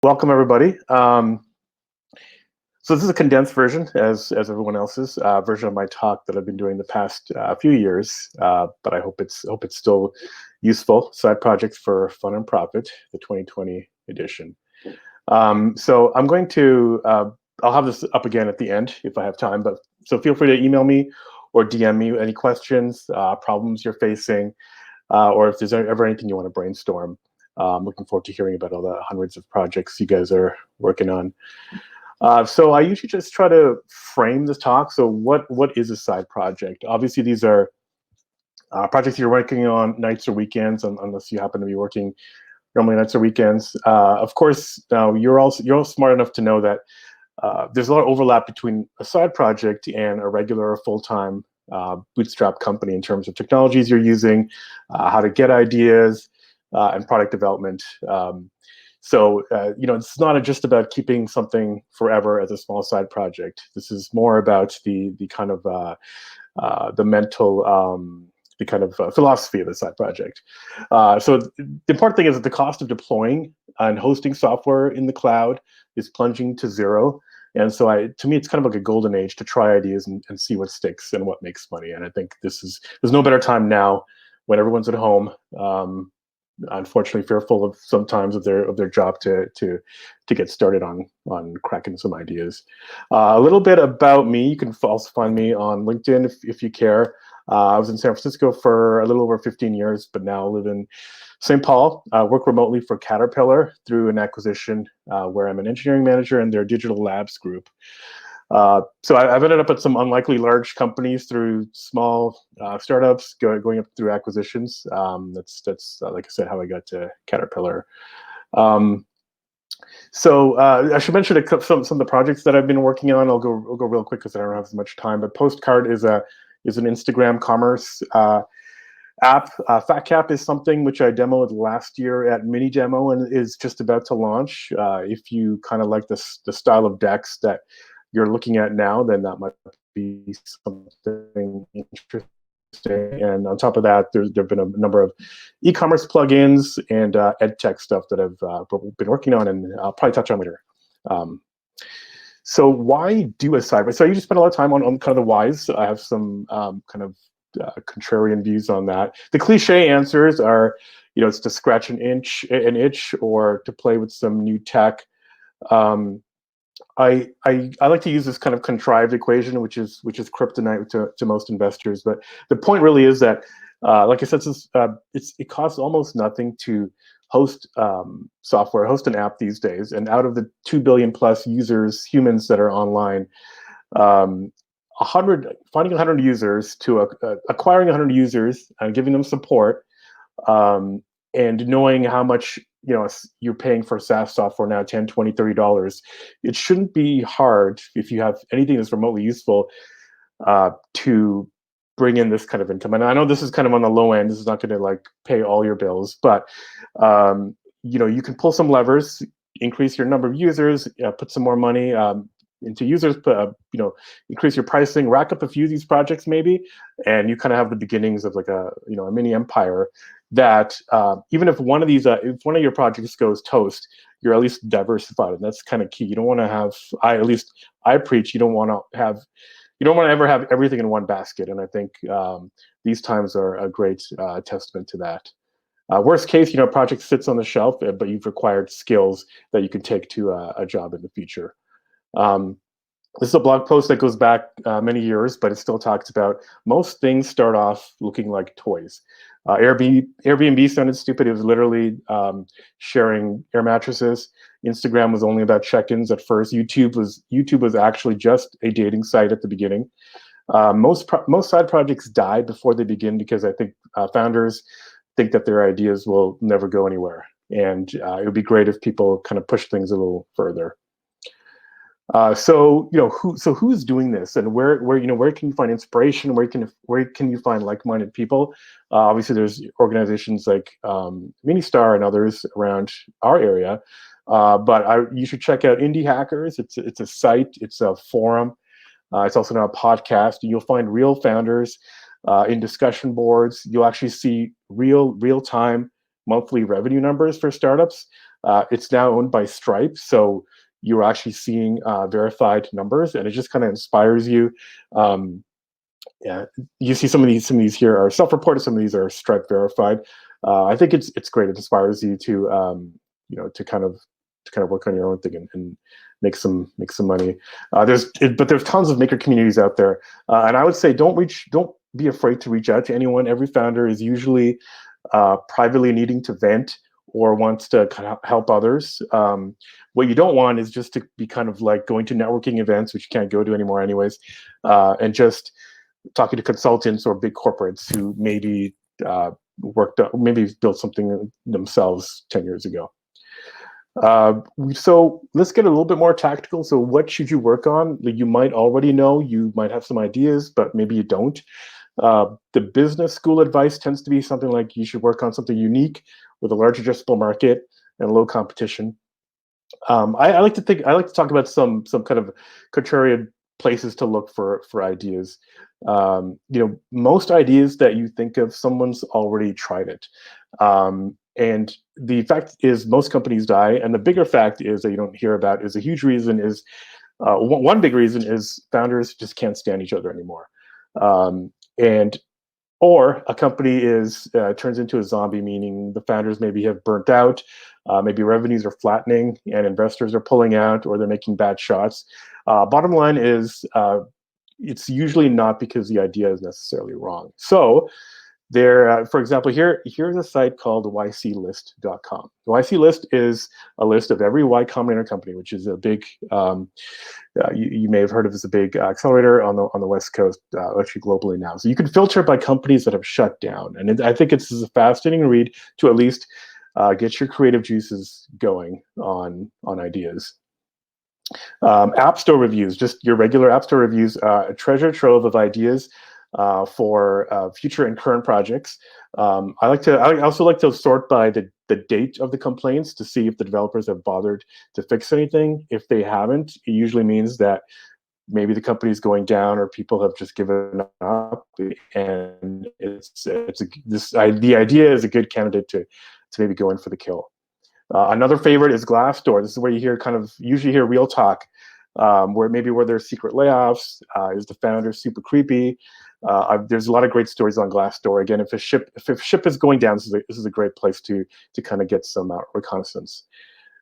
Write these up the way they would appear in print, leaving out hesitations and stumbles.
Welcome everybody. So this is a condensed version, as everyone else's version of my talk that I've been doing the past few years. But I hope it's still useful. Side projects for fun and profit, the 2020 edition. So I'm going to I'll have this up again at the end if I have time. But so feel free to email me or DM me any questions, problems you're facing, or if there's ever anything you want to brainstorm. I'm looking forward to hearing about all the hundreds of projects you guys are working on. So I usually just try to frame this talk. So what is a side project? Obviously, these are projects you're working on nights or weekends, unless you happen to be working normally nights or weekends. Of course, now you're all smart enough to know that there's a lot of overlap between a side project and a regular or full-time bootstrap company in terms of technologies you're using, how to get ideas, and product development. So it's not just about keeping something forever as a small side project. This is more about the kind of the mental, the kind of philosophy of the side project. So the important thing is that the cost of deploying and hosting software in the cloud is plunging to zero. And so to me, it's kind of like a golden age to try ideas and see what sticks and what makes money. And I think there's no better time now when everyone's at home. Unfortunately, fearful of sometimes of their job to get started on cracking some ideas. A little bit about me. You can also find me on LinkedIn if you care. I was in San Francisco for a little over 15 years, but now live in St. Paul. Work remotely for Caterpillar through an acquisition where I'm an engineering manager in their digital labs group. So I've ended up at some unlikely large companies through small startups, going up through acquisitions. That's like I said, how I got to Caterpillar. So I should mention some of the projects that I've been working on. I'll go real quick because I don't have as much time. But Postcard is an Instagram commerce app. FatCap is something which I demoed last year at Mini Demo and is just about to launch. If you kind of like the style of decks that you're looking at now, then that might be something interesting. And on top of that, there have been a number of e-commerce plugins and ed tech stuff that I've been working on, and I'll probably touch on later. So why do a side project? So I usually spend a lot of time on kind of the whys. I have some kind of contrarian views on that. The cliche answers are, it's to scratch an itch, or to play with some new tech. I like to use this kind of contrived equation, which is kryptonite to most investors. But the point really is that, like I said, it costs almost nothing to host software, host an app these days. And out of the 2 billion plus humans that are online, finding 100 users to acquiring 100 users and giving them support, and knowing how much you're paying for SaaS software now, $10, $20, $30, it shouldn't be hard if you have anything that's remotely useful to bring in this kind of income. And I know this is kind of on the low end. This is not going to pay all your bills, but you can pull some levers, increase your number of users, put some more money into users, increase your pricing, rack up a few of these projects maybe, and you kind of have the beginnings of a mini empire. That even if one of your projects goes toast, you're at least diversified, and that's kind of key. You don't want to have, I preach, you don't want to ever have everything in one basket, and I think these times are a great testament to that. Worst case, project sits on the shelf, but you've acquired skills that you can take to a job in the future. This is a blog post that goes back many years, but it still talks about most things start off looking like toys. Airbnb sounded stupid. It was literally sharing air mattresses. Instagram was only about check-ins at first. YouTube was actually just a dating site at the beginning. Most side projects die before they begin because I think founders think that their ideas will never go anywhere, and it would be great if people kind of push things a little further. So who's doing this, and where can you find inspiration? Where can you find like-minded people? Obviously, there's organizations like MinneBar and others around our area, but you should check out Indie Hackers. It's a site, it's a forum, it's also now a podcast. You'll find real founders in discussion boards. You'll actually see real-time monthly revenue numbers for startups. It's now owned by Stripe, so you're actually seeing verified numbers, and it just kind of inspires you. Um, yeah, you see some of these here are self-reported, some of these are Stripe verified. I think it's great. It inspires you to to kind of work on your own thing and make some money. But there's tons of maker communities out there, and I would say don't be afraid to reach out to anyone. Every founder is usually privately needing to vent or wants to kind of help others. What you don't want is just to be kind of like going to networking events, which you can't go to anymore anyways, and just talking to consultants or big corporates who maybe maybe built something themselves 10 years ago. So let's get a little bit more tactical. So what should you work on? You might already know, you might have some ideas, but maybe you don't. The business school advice tends to be something like you should work on something unique with a large addressable market and low competition. I like to talk about some kind of contrarian places to look for ideas. Most ideas that you think of, someone's already tried it. And the fact is, most companies die. And the bigger fact is that you don't hear about is a huge reason is one big reason is founders just can't stand each other anymore. And or a company turns into a zombie, meaning the founders maybe have burnt out, maybe revenues are flattening and investors are pulling out, or they're making bad shots. Bottom line is, it's usually not because the idea is necessarily wrong. So for example, here's a site called yclist.com. The YC List is a list of every Y Combinator company, which is a big, you may have heard of as a big accelerator on the West Coast, actually globally now. So you can filter by companies that have shut down. And I think it's a fascinating read to at least get your creative juices going on ideas. App Store reviews, just your regular App Store reviews, a treasure trove of ideas for future and current projects. I also like to sort by the date of the complaints to see if the developers have bothered to fix anything. If they haven't, it usually means that maybe the company is going down or people have just given up, and the idea is a good candidate to maybe go in for the kill. Another favorite is Glassdoor. This is where you usually hear real talk, where there's secret layoffs. Is the founder super creepy? There's a lot of great stories on Glassdoor. Again, if a ship is going down, this is a great place to kind of get some reconnaissance.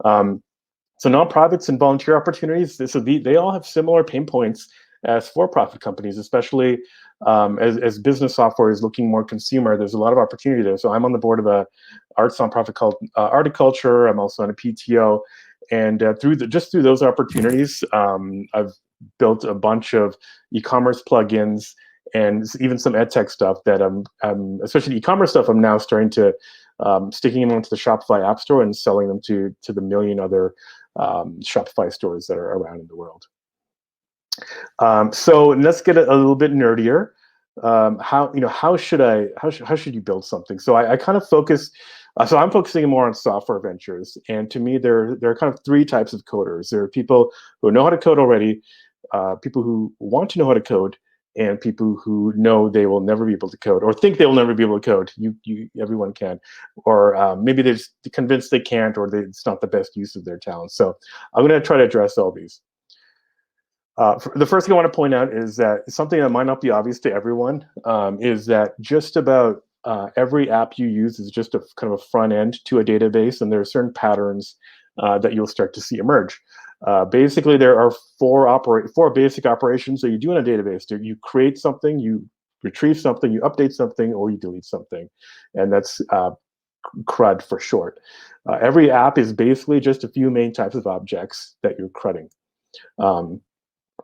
So nonprofits and volunteer opportunities, they all have similar pain points as for-profit companies, especially as business software is looking more consumer. There's a lot of opportunity there. So I'm on the board of a arts nonprofit called Articulture. I'm also on a PTO, and through those opportunities, I've built a bunch of e-commerce plugins and even some ed tech stuff that especially e-commerce stuff, I'm now starting to sticking them into the Shopify App Store and selling them to the million other Shopify stores that are around in the world. So let's get a little bit nerdier. How should you build something? So I kind of focus. So I'm focusing more on software ventures, and to me, there are kind of three types of coders. There are people who know how to code already, people who want to know how to code, and people who know they will never be able to code or think they will never be able to code. Everyone can, or maybe they're just convinced they can't, or it's not the best use of their talents. So I'm going to try to address all these. The first thing I want to point out is that something that might not be obvious to everyone is that just about every app you use is just a kind of a front end to a database, and there are certain patterns that you'll start to see emerge. Basically, there are four basic operations that you do in a database. You create something, you retrieve something, you update something, or you delete something, and that's CRUD for short. Every app is basically just a few main types of objects that you're CRUDing.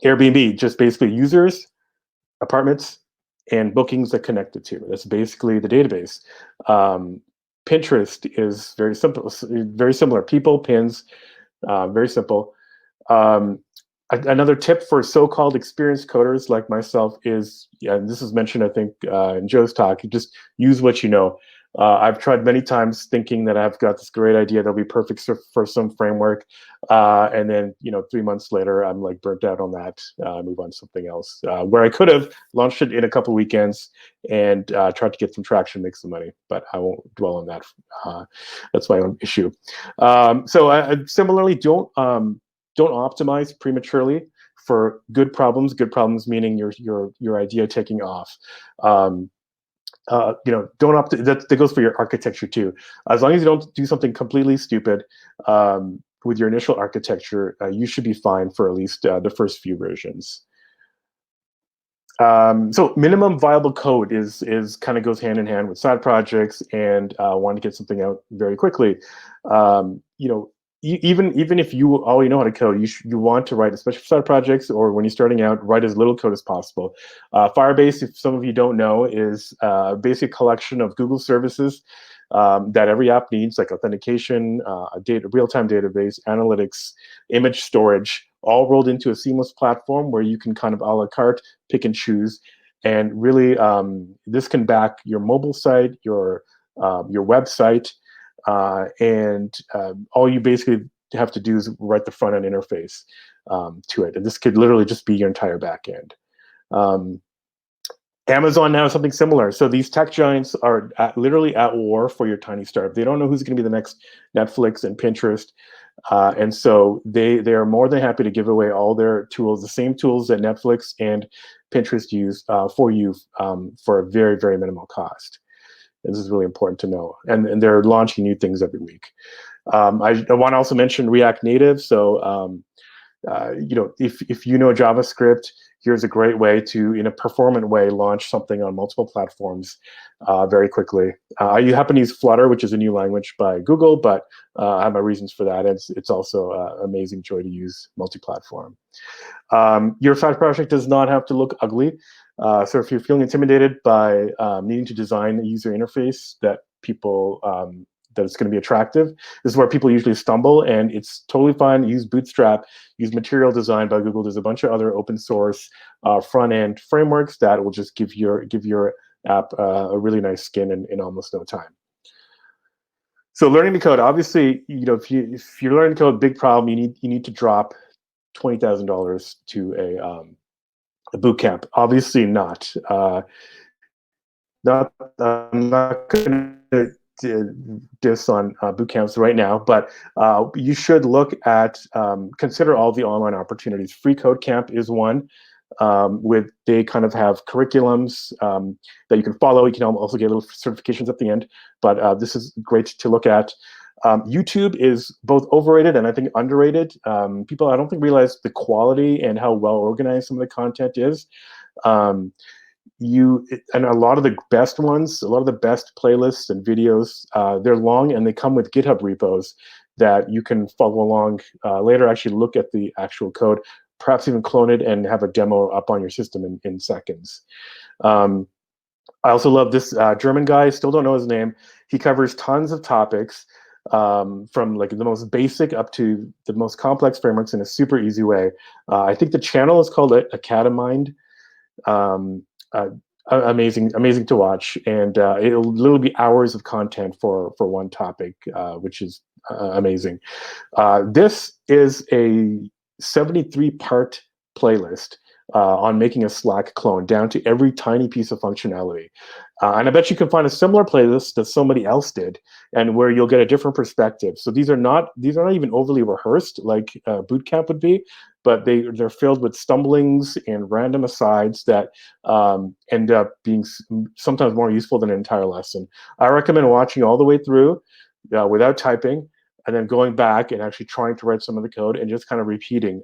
Airbnb, just basically users, apartments, and bookings that connect it to. That's basically the database. Pinterest is very simple, very similar. People, pins, very simple. Another tip for so-called experienced coders like myself is, and this is mentioned, I think, in Joe's talk, just use what you know. I've tried many times thinking that I've got this great idea that'll be perfect for some framework, and then 3 months later, I'm like burnt out on that. Move on to something else where I could have launched it in a couple weekends and tried to get some traction, make some money. But I won't dwell on that. That's my own issue. So I similarly don't optimize prematurely for good problems. Good problems meaning your idea taking off. Don't opt. That goes for your architecture too. As long as you don't do something completely stupid with your initial architecture, you should be fine for at least the first few versions. So minimum viable code is kind of goes hand in hand with side projects and want to get something out very quickly. Even if you already know how to code, you want to write, especially for side projects or when you're starting out, write as little code as possible. Firebase, if some of you don't know, is a basic collection of Google services that every app needs, like authentication, a real-time database, analytics, image storage, all rolled into a seamless platform where you can kind of a la carte pick and choose. And really, this can back your mobile site, your website, and all you basically have to do is write the front end interface to it. And this could literally just be your entire back end. Amazon now is something similar. So these tech giants are literally at war for your tiny startup. They don't know who's going to be the next Netflix and Pinterest. And so they are more than happy to give away all their tools, the same tools that Netflix and Pinterest use for you for a very, very minimal cost. This is really important to know. And they're launching new things every week. I want to also mention React Native. So if you know JavaScript, here's a great way to, in a performant way, launch something on multiple platforms very quickly. You happen to use Flutter, which is a new language by Google, but I have my reasons for that. It's also an amazing joy to use multi-platform. Your side project does not have to look ugly. So if you're feeling intimidated by needing to design a user interface that people that it's going to be attractive, this is where people usually stumble, and it's totally fine. Use Bootstrap, use Material Design by Google. There's a bunch of other open source front end frameworks that will just give your app a really nice skin in almost no time. So learning to code, obviously, if you're learning to code, big problem. You need to drop $20,000 to a boot camp. Obviously not. I'm not going to diss on boot camps right now, but you should look at consider all the online opportunities. Free Code Camp is one. They kind of have curriculums that you can follow. You can also get little certifications at the end, but this is great to look at. YouTube is both overrated and I think underrated. People I don't think realize the quality and how well organized some of the content is. And a lot of the best ones, a lot of the best playlists and videos, they're long and they come with GitHub repos that you can follow along later, actually look at the actual code, perhaps even clone it and have a demo up on your system in seconds. I also love this German guy, still don't know his name. He covers tons of topics from like the most basic up to the most complex frameworks in a super easy way. I think the channel is called Academind. Amazing to watch, and it'll literally be hours of content for one topic, which is amazing. This is a 73-part playlist on making a Slack clone down to every tiny piece of functionality. And I bet you can find a similar playlist that somebody else did and where you'll get a different perspective. So these are not even overly rehearsed like bootcamp would be, but they're filled with stumblings and random asides that end up being sometimes more useful than an entire lesson. I recommend watching all the way through without typing, and then going back and actually trying to write some of the code and just kind of repeating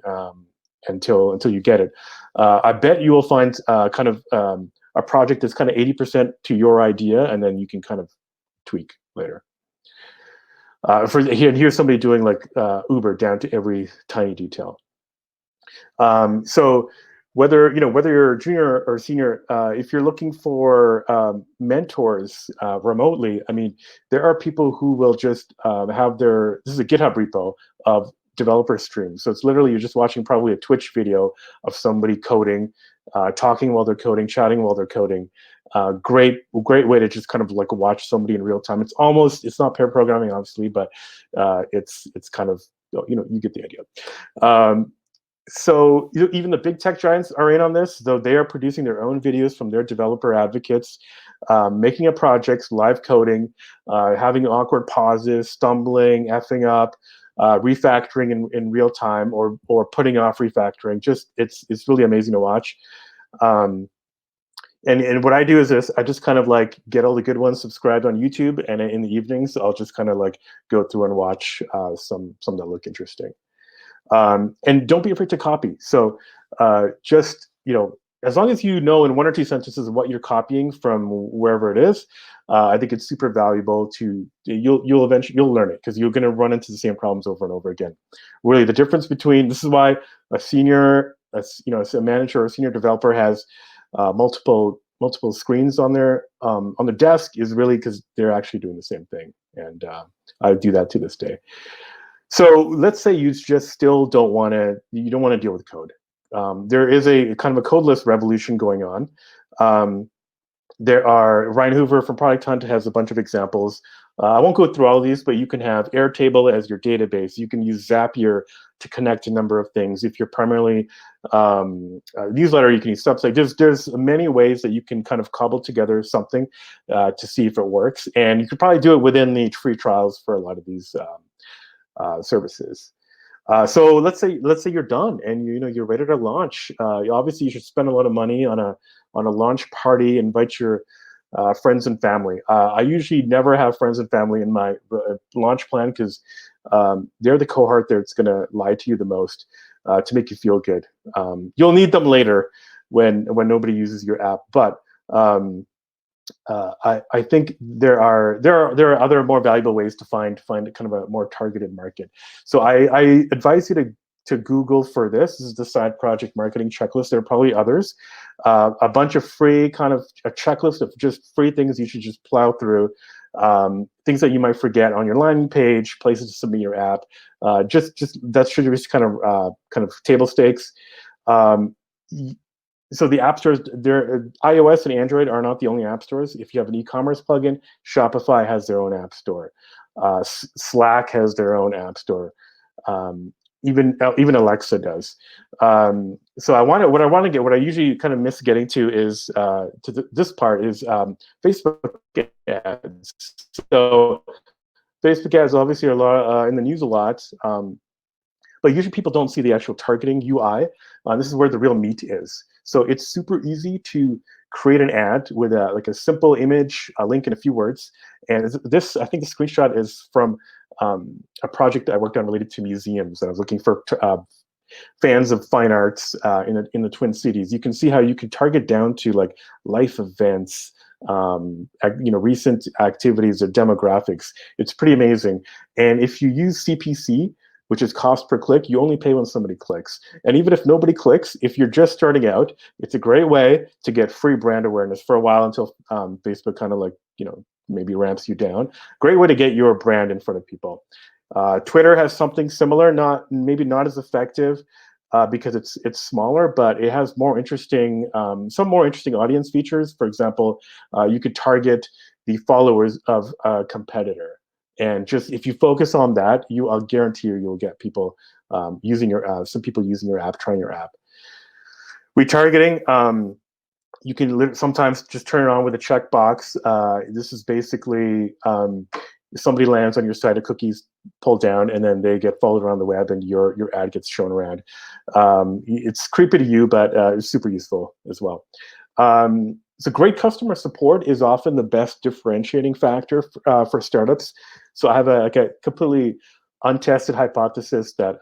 until you get it. I bet you will find kind of a project that's kind of 80% to your idea, and then you can kind of tweak later. Here's somebody doing like Uber down to every tiny detail. So whether you're a junior or senior, if you're looking for mentors remotely, I mean, there are people who will just have this is a GitHub repo of developer streams. So it's literally you're just watching probably a Twitch video of somebody coding, talking while they're coding, chatting while they're coding. Great way to just kind of like watch somebody in real time. It's not pair programming, obviously, but it's kind of, you get the idea. So even the big tech giants are in on this, though they are producing their own videos from their developer advocates, making up projects, live coding, having awkward pauses, stumbling, effing up, refactoring in real time, or putting off refactoring. Just it's really amazing to watch. Um, and what I do is this: I just kind of like get all the good ones subscribed on YouTube, and in the evenings I'll just kind of like go through and watch some that look interesting. And don't be afraid to copy. So just, as long as you know in 1 or 2 sentences what you're copying from wherever it is, I think it's super valuable you'll eventually, you'll learn it because you're going to run into the same problems over and over again. Really, the difference between, this is why a manager or a senior developer has multiple screens on their desk, is really because they're actually doing the same thing. And I do that to this day. So let's say you just still don't want to deal with code. There is a kind of a codeless revolution going on. Ryan Hoover from Product Hunt has a bunch of examples. I won't go through all of these, but you can have Airtable as your database. You can use Zapier to connect a number of things. If you're primarily a newsletter, you can use Substack. There's many ways that you can kind of cobble together something to see if it works. And you could probably do it within the free trials for a lot of these services. So let's say you're done and you're ready to launch. Obviously, you should spend a lot of money on a launch party. Invite your friends and family. I usually never have friends and family in my launch plan because they're the cohort that's going to lie to you the most to make you feel good. You'll need them later when nobody uses your app, but I think there are other more valuable ways to find kind of a more targeted market. So I advise you to Google for this. This is the side project marketing checklist. There are probably others. A bunch of free, kind of a checklist of just free things you should just plow through. Things that you might forget on your landing page, places to submit your app. Just that should be kind of table stakes. So the app stores, iOS and Android are not the only app stores. If you have an e-commerce plugin, Shopify has their own app store. Slack has their own app store. Even Alexa does. So what I usually kind of miss getting to is this part is Facebook ads. So Facebook ads obviously are a lot in the news a lot. But usually people don't see the actual targeting UI. This is where the real meat is. So it's super easy to create an ad with a simple image, a link, and a few words. And I think the screenshot is from a project that I worked on related to museums. I was looking for fans of fine arts in the Twin Cities. You can see how you can target down to like life events, recent activities or demographics. It's pretty amazing. And if you use CPC, which is cost per click, you only pay when somebody clicks. And even if nobody clicks, if you're just starting out, it's a great way to get free brand awareness for a while until Facebook kind of maybe ramps you down. Great way to get your brand in front of people. Twitter has something similar, maybe not as effective because it's smaller, but it has some more interesting audience features. For example, you could target the followers of a competitor. And just if you focus on that, I'll guarantee you'll get people using some people using your app, trying your app. Retargeting, you can sometimes just turn it on with a checkbox. This is basically somebody lands on your site, a cookie's pulled down, and then they get followed around the web, and your ad gets shown around. It's creepy to you, but it's super useful as well. So great customer support is often the best differentiating factor for startups. So I have a completely untested hypothesis that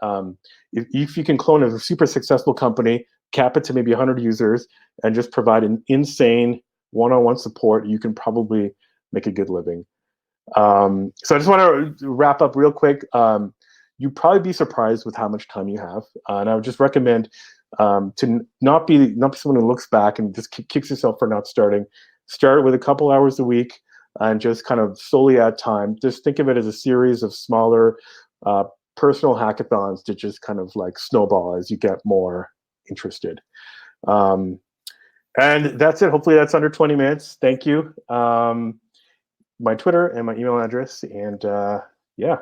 if you can clone a super successful company, cap it to maybe 100 users, and just provide an insane one-on-one support, you can probably make a good living. So I just want to wrap up real quick. You'd probably be surprised with how much time you have, and I would just recommend to not be someone who looks back and just kicks yourself for not starting. Start with a couple hours a week and just kind of slowly add time. Just think of it as a series of smaller personal hackathons to just kind of like snowball as you get more interested. And that's it. Hopefully that's under 20 minutes. Thank you. My Twitter and my email address. And yeah,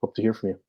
hope to hear from you.